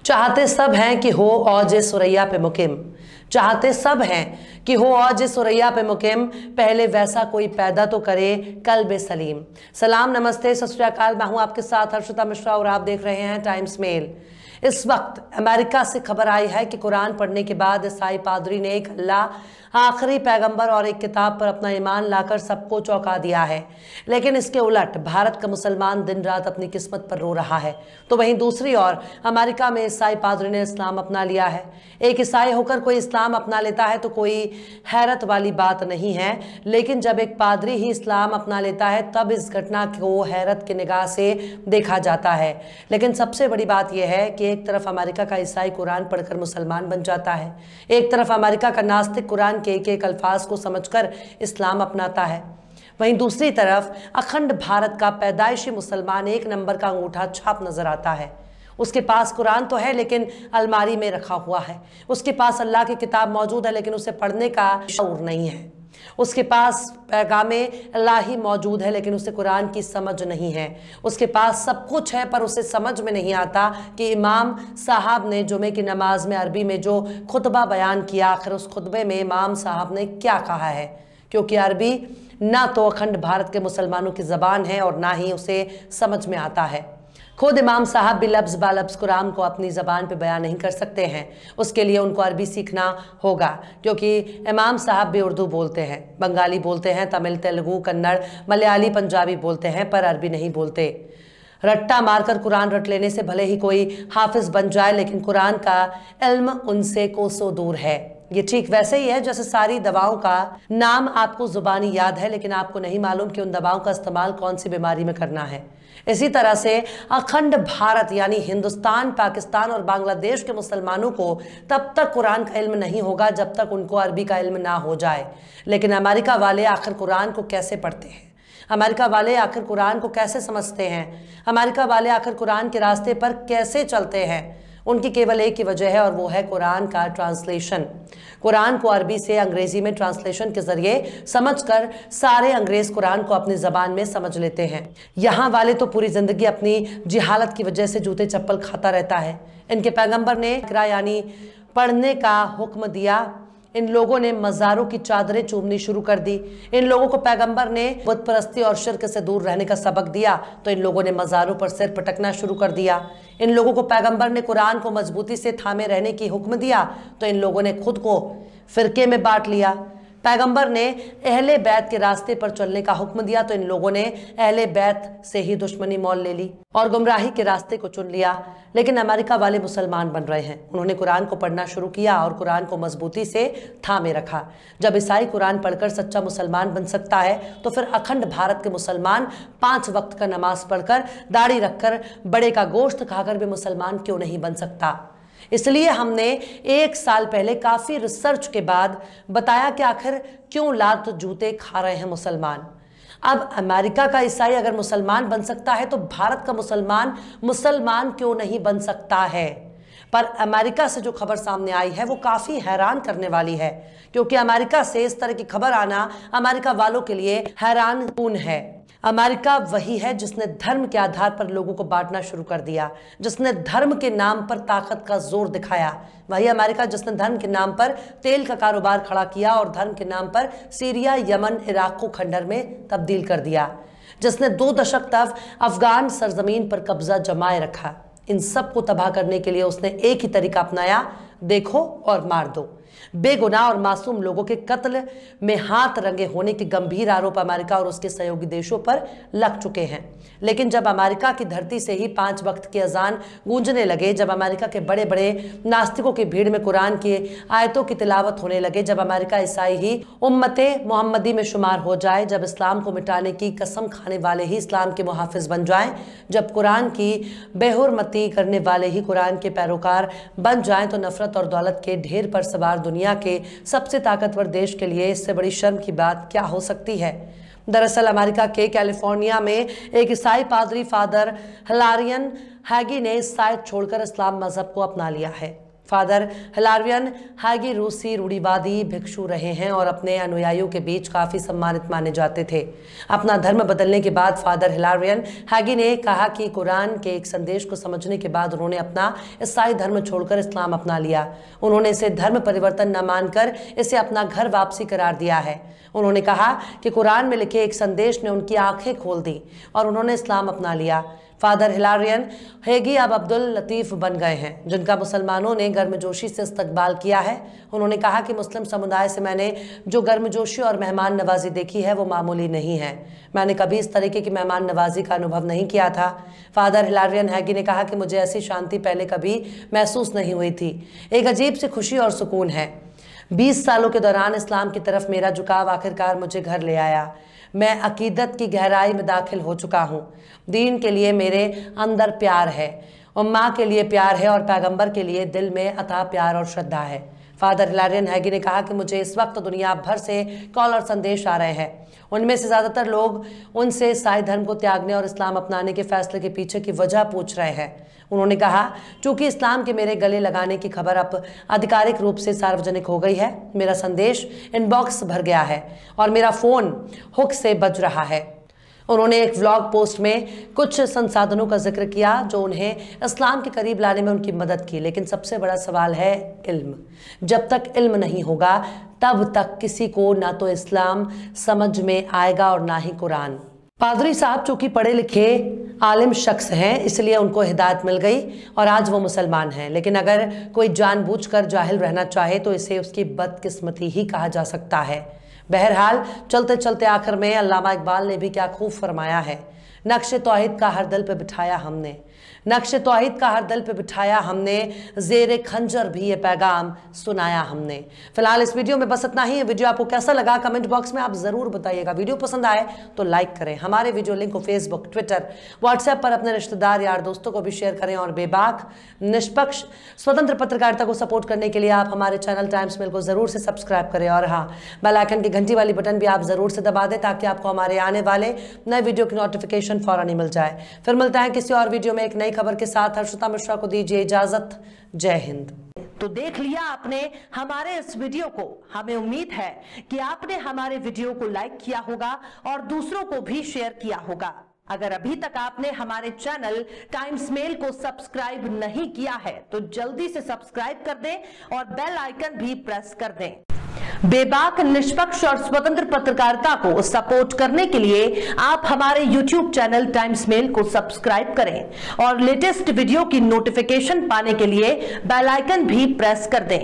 चाहते सब हैं कि हो औज सुरैया पे मुकिम। चाहते सब हैं कि हो औज सुरैया पे मुकिम, पहले वैसा कोई पैदा तो करे कल्बे सलीम। सलाम, नमस्ते, सत श्री अकाल। मैं हूं आपके साथ हर्षिता मिश्रा और आप देख रहे हैं टाइम्स मेल। इस वक्त अमेरिका से खबर आई है कि कुरान पढ़ने के बाद ईसाई पादरी ने एक अल्लाह, आखिरी पैगंबर और एक किताब पर अपना ईमान लाकर सबको चौंका दिया है। लेकिन इसके उलट भारत का मुसलमान दिन रात अपनी किस्मत पर रो रहा है। तो वहीं दूसरी ओर अमेरिका में ईसाई पादरी ने इस्लाम अपना लिया है। एक ईसाई होकर कोई इस्लाम अपना लेता है तो कोई हैरत वाली बात नहीं है, लेकिन जब एक पादरी ही इस्लाम अपना लेता है तब इस घटना को हैरत की निगाह से देखा जाता है। लेकिन सबसे बड़ी बात यह है कि एक तरफ अमेरिका का ईसाई कुरान पढ़कर मुसलमान बन जाता है, एक तरफ अमेरिका का नास्तिक कुरान के एक अल्फाज को समझकर इस्लाम अपनाता है। वहीं दूसरी तरफ अखंड भारत का पैदाइशी मुसलमान एक नंबर का अंगूठा छाप नजर आता है। उसके पास कुरान तो है लेकिन अलमारी में रखा हुआ है। उसके पास अल्लाह की किताब मौजूद है लेकिन उसे पढ़ने का शऊर नहीं है। उसके पास पैगामे इलाही मौजूद है लेकिन उसे कुरान की समझ नहीं है। उसके पास सब कुछ है पर उसे समझ में नहीं आता कि इमाम साहब ने जुमे की नमाज में अरबी में जो खुतबा बयान किया, आखिर उस खुतबे में इमाम साहब ने क्या कहा है, क्योंकि अरबी ना तो अखंड भारत के मुसलमानों की ज़बान है और ना ही उसे समझ में आता है। खुद इमाम साहब भी लफ्ज़ बालफ्ज़ कुरान को अपनी ज़बान पे बयान नहीं कर सकते हैं। उसके लिए उनको अरबी सीखना होगा, क्योंकि इमाम साहब भी उर्दू बोलते हैं, बंगाली बोलते हैं, तमिल, तेलुगु, कन्नड़, मलयाली, पंजाबी बोलते हैं, पर अरबी नहीं बोलते। रट्टा मारकर कुरान रट लेने से भले ही कोई हाफिज बन जाए, लेकिन कुरान का इल्म उनसे कोसों दूर है। ये ठीक वैसे ही है जैसे सारी दवाओं का नाम आपको जुबानी याद है लेकिन आपको नहीं मालूम कि उन दवाओं का इस्तेमाल कौन सी बीमारी में करना है। इसी तरह से अखंड भारत यानी हिंदुस्तान, पाकिस्तान और बांग्लादेश के मुसलमानों को तब तक कुरान का इल्म नहीं होगा जब तक उनको अरबी का इल्म ना हो जाए। लेकिन अमेरिका वाले आखिर कुरान को कैसे पढ़ते हैं? अमेरिका वाले आखिर कुरान को कैसे समझते हैं? अमेरिका वाले आखिर कुरान के रास्ते पर कैसे चलते हैं? उनकी केवल एक ही वजह है और वो है कुरान का ट्रांसलेशन। कुरान को अरबी से अंग्रेजी में ट्रांसलेशन के जरिए समझकर सारे अंग्रेज कुरान को अपनी जबान में समझ लेते हैं। यहाँ वाले तो पूरी जिंदगी अपनी जिहालत की वजह से जूते चप्पल खाता रहता है। इनके पैगंबर ने इकरा यानी पढ़ने का हुक्म दिया, इन लोगों ने मज़ारों की चादरें चूमनी शुरू कर दी। इन लोगों को पैगंबर ने बुत परस्ती और शिर्क से दूर रहने का सबक दिया तो इन लोगों ने मज़ारों पर सिर पटकना शुरू कर दिया। इन लोगों को पैगंबर ने कुरान को मजबूती से थामे रहने की हुक्म दिया तो इन लोगों ने खुद को फिरके में बांट लिया। पैगंबर ने अहले बैत के रास्ते पर चलने का हुक्म दिया तो इन लोगों ने अहले बैत से ही दुश्मनी मोल ले ली और गुमराही के रास्ते को चुन लिया। लेकिन अमेरिका वाले मुसलमान बन रहे हैं। उन्होंने कुरान को पढ़ना शुरू किया और कुरान को मजबूती से थामे रखा। जब ईसाई कुरान पढ़कर सच्चा मुसलमान बन सकता है तो फिर अखंड भारत के मुसलमान 5 वक्त का नमाज पढ़कर, दाढ़ी रखकर, बड़े का गोश्त खाकर भी मुसलमान क्यों नहीं बन सकता? इसलिए हमने 1 साल पहले काफ़ी रिसर्च के बाद बताया कि आखिर क्यों लात जूते खा रहे हैं मुसलमान। अब अमेरिका का ईसाई अगर मुसलमान बन सकता है तो भारत का मुसलमान क्यों नहीं बन सकता है? पर अमेरिका से जो खबर सामने आई है वो काफ़ी हैरान करने वाली है, क्योंकि अमेरिका से इस तरह की खबर आना अमेरिका वालों के लिए हैरानकुन है। अमेरिका वही है जिसने धर्म के आधार पर लोगों को बांटना शुरू कर दिया, जिसने धर्म के नाम पर ताकत का जोर दिखाया। वही अमेरिका जिसने धर्म के नाम पर तेल का कारोबार खड़ा किया और धर्म के नाम पर सीरिया, यमन, इराक को खंडर में तब्दील कर दिया, जिसने 2 दशक तक अफगान सरजमीन पर कब्जा जमाए रखा। इन सब को तबाह करने के लिए उसने एक ही तरीका अपनाया, देखो और मार दो। बेगुनाह और मासूम लोगों के कत्ल में हाथ रंगे होने के गंभीर आरोप अमेरिका और उसके सहयोगी देशों पर लग चुके हैं। लेकिन जब अमेरिका की धरती से ही 5 वक्त के अजान गूंजने लगे, जब अमेरिका के बड़े बड़े नास्तिकों की भीड़ में कुरान की आयतों की तिलावत होने लगे, जब अमेरिका ईसाई ही उम्मते मोहम्मदी में शुमार हो जाए, जब इस्लाम को मिटाने की कसम खाने वाले ही इस्लाम के मुहाफिज बन जाएं, जब कुरान की बेहुरमती करने वाले ही कुरान के पैरोकार बन जाएं, तो नफरत और दौलत के ढेर पर सवार दुनिया के सबसे ताकतवर देश के लिए इससे बड़ी शर्म की बात क्या हो सकती है? दरअसल अमेरिका के कैलिफोर्निया में एक ईसाई पादरी फादर हिलारियन हैगी ने ईसाईयत छोड़कर इस्लाम मजहब को अपना लिया है। फादर हिलारियन हैगी रूसी रूढ़िवादी भिक्षु रहे हैं और अपने अनुयायियों के बीच काफी सम्मानित माने जाते थे। अपना धर्म बदलने के बाद फादर हिलारियन हैगी ने कहा कि कुरान के एक संदेश को समझने के बाद उन्होंने अपना ईसाई धर्म छोड़कर इस्लाम अपना लिया। उन्होंने इसे धर्म परिवर्तन न मानकर इसे अपना घर वापसी करार दिया है। उन्होंने कहा कि कुरान में लिखे एक संदेश ने उनकी आंखें खोल दी और उन्होंने इस्लाम अपना लिया। फादर हिलारियन हैगी अब अब्दुल लतीफ बन गए हैं, जिनका मुसलमानों ने गर्मजोशी से इस्तकबाल किया है। उन्होंने कहा कि मुस्लिम समुदाय से मैंने जो गर्मजोशी और मेहमान नवाजी देखी है वो मामूली नहीं है। मैंने कभी इस तरीके की मेहमान नवाजी का अनुभव नहीं किया था। फादर हिलारियन हैगी ने कहा कि मुझे ऐसी शांति पहले कभी महसूस नहीं हुई थी। एक अजीब सी खुशी और सुकून है। 20 सालों के दौरान इस्लाम की तरफ मेरा झुकाव आखिरकार मुझे घर ले आया। मैं अकीदत की गहराई में दाखिल हो चुका हूँ। दीन के लिए मेरे अंदर प्यार है, उम्मा के लिए प्यार है और पैगंबर के लिए दिल में अथाह प्यार और श्रद्धा है। फादर हिलारियन हैगी ने कहा कि मुझे इस वक्त दुनिया भर से कॉल और संदेश आ रहे हैं। उनमें से ज़्यादातर लोग उनसे ईसाई धर्म को त्यागने और इस्लाम अपनाने के फैसले के पीछे की वजह पूछ रहे हैं। उन्होंने कहा, चूंकि इस्लाम के मेरे गले लगाने की खबर अब आधिकारिक रूप से सार्वजनिक हो गई है, मेरा संदेश इनबॉक्स भर गया है और मेरा फ़ोन हुक से बज रहा है। उन्होंने एक व्लॉग पोस्ट में कुछ संसाधनों का जिक्र किया जो उन्हें इस्लाम के करीब लाने में उनकी मदद की, लेकिन सबसे बड़ा सवाल है इल्म। जब तक इल्म नहीं होगा तब तक किसी को ना तो इस्लाम समझ में आएगा और ना ही कुरान। पादरी साहब चूंकि पढ़े लिखे आलिम शख्स हैं, इसलिए उनको हिदायत मिल गई और आज वो मुसलमान हैं। लेकिन अगर कोई जानबूझकर जाहिल रहना चाहे तो इसे उसकी बदकिस्मती ही कहा जा सकता है। बहरहाल चलते चलते आखिर में अल्लामा इकबाल ने भी क्या खूब फरमाया है, नक्शे तौहीद का हर दिल पे बिठाया हमने, नक्शे तौहीद का हर दिल पे बिठाया हमने, ज़ेरे खंजर भी ये पैगाम सुनाया हमने। फिलहाल इस वीडियो में बस इतना ही। वीडियो आपको कैसा लगा कमेंट बॉक्स में आप ज़रूर बताइएगा। वीडियो पसंद आए तो लाइक करें। हमारे वीडियो लिंक को फेसबुक, ट्विटर, व्हाट्सएप पर अपने रिश्तेदार यार दोस्तों को भी शेयर करें और बेबाक, निष्पक्ष, स्वतंत्र पत्रकारिता को सपोर्ट करने के लिए आप हमारे चैनल टाइम्स मेल को ज़रूर से सब्सक्राइब करें और हाँ, बेल आइकन की घंटी वाली बटन भी आप ज़रूर से दबा दें ताकि आपको हमारे आने वाले नए वीडियो की नोटिफिकेशन फौरन ही मिल जाए। फिर मिलता है किसी और वीडियो में एक नई खबर के साथ। हर्षिता मिश्रा को दीजिए इजाजत। जय हिंद। तो देख लिया आपने हमारे इस वीडियो को। हमें उम्मीद है कि आपने हमारे वीडियो को लाइक किया होगा और दूसरों को भी शेयर किया होगा। अगर अभी तक आपने हमारे चैनल टाइम्स मेल को सब्सक्राइब नहीं किया है तो जल्दी से सब्सक्राइब कर दें और बेल आइकन भी प्रेस कर दें। बेबाक, निष्पक्ष और स्वतंत्र पत्रकारिता को सपोर्ट करने के लिए आप हमारे YouTube चैनल टाइम्स मेल को सब्सक्राइब करें और लेटेस्ट वीडियो की नोटिफिकेशन पाने के लिए बेल आइकन भी प्रेस कर दें।